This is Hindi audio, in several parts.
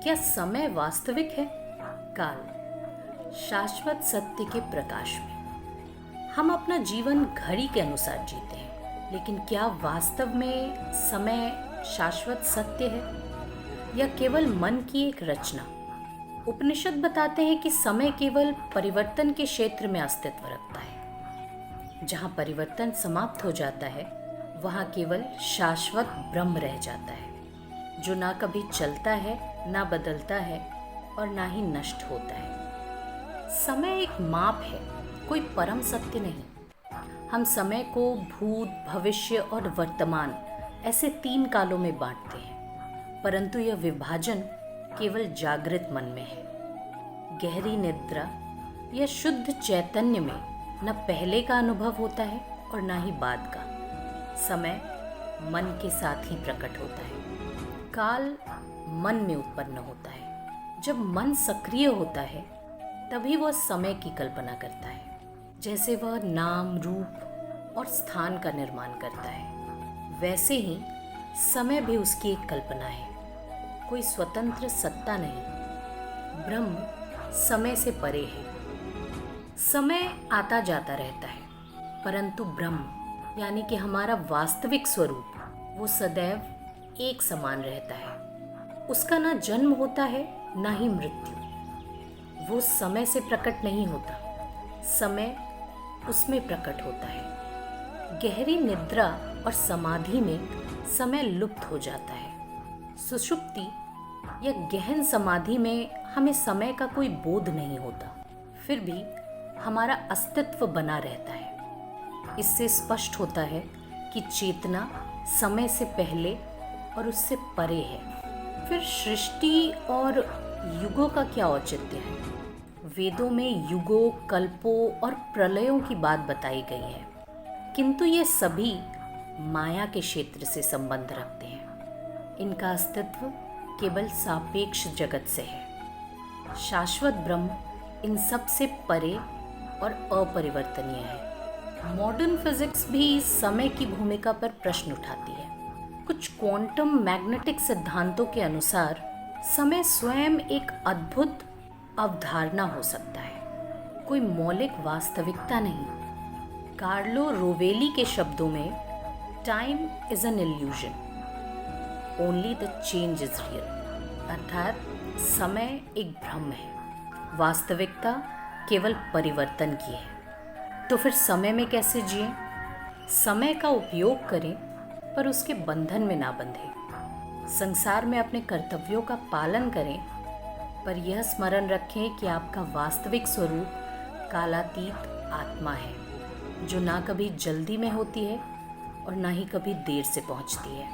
क्या समय वास्तविक है? काल, शाश्वत सत्य के प्रकाश में हम अपना जीवन घड़ी के अनुसार जीते हैं, लेकिन क्या वास्तव में समय शाश्वत सत्य है या केवल मन की एक रचना? उपनिषद बताते हैं कि समय केवल परिवर्तन के क्षेत्र में अस्तित्व रखता है। जहाँ परिवर्तन समाप्त हो जाता है, वहाँ केवल शाश्वत ब्रह्म रह जाता है, जो ना कभी चलता है, ना बदलता है और ना ही नष्ट होता है। समय एक माप है, कोई परम सत्य नहीं। हम समय को भूत, भविष्य और वर्तमान ऐसे 3 कालों में बांटते हैं, परंतु यह विभाजन केवल जागृत मन में है। गहरी निद्रा या शुद्ध चैतन्य में न पहले का अनुभव होता है और न ही बाद का। समय मन के साथ ही प्रकट होता है। काल मन में उत्पन्न होता है। जब मन सक्रिय होता है, तभी वह समय की कल्पना करता है, जैसे वह नाम, रूप और स्थान का निर्माण करता है। वैसे ही समय भी उसकी एक कल्पना है, कोई स्वतंत्र सत्ता नहीं। ब्रह्म समय से परे है। समय आता जाता रहता है, परंतु ब्रह्म यानी कि हमारा वास्तविक स्वरूप, वो सदैव एक समान रहता है। उसका ना जन्म होता है, ना ही मृत्यु। वो समय से प्रकट नहीं होता, समय उसमें प्रकट होता है। गहरी निद्रा और समाधि में समय लुप्त हो जाता है। सुषुप्ति या गहन समाधि में हमें समय का कोई बोध नहीं होता, फिर भी हमारा अस्तित्व बना रहता है। इससे स्पष्ट होता है कि चेतना समय से पहले और उससे परे है। फिर सृष्टि और युगों का क्या औचित्य है? वेदों में युगों, कल्पों और प्रलयों की बात बताई गई है, किंतु ये सभी माया के क्षेत्र से संबंध रखते हैं। इनका अस्तित्व केवल सापेक्ष जगत से है। शाश्वत ब्रह्म इन सब से परे और अपरिवर्तनीय है। मॉडर्न फिजिक्स भी समय की भूमिका पर प्रश्न उठाती है। कुछ क्वांटम मैग्नेटिक सिद्धांतों के अनुसार समय स्वयं एक अद्भुत अवधारणा हो सकता है, कोई मौलिक वास्तविकता नहीं। कार्लो रोवेली के शब्दों में, time is an illusion, only the change is real. अर्थात समय एक भ्रम है, वास्तविकता केवल परिवर्तन की है। तो फिर समय में कैसे जिएं? समय का उपयोग करें, पर उसके बंधन में ना बंधें। संसार में अपने कर्तव्यों का पालन करें, पर यह स्मरण रखें कि आपका वास्तविक स्वरूप कालातीत आत्मा है, जो ना कभी जल्दी में होती है और ना ही कभी देर से पहुंचती है,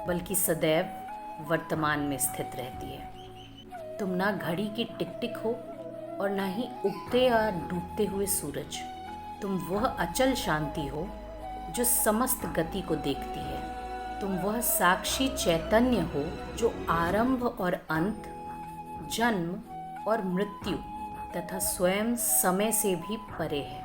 बल्कि सदैव वर्तमान में स्थित रहती है। तुम ना घड़ी की टिक टिक हो और ना ही उगते या डूबते हुए सूरज। तुम वह अचल शांति हो जो समस्त गति को देखती है। तुम वह साक्षी चैतन्य हो जो आरंभ और अंत, जन्म और मृत्यु तथा स्वयं समय से भी परे है।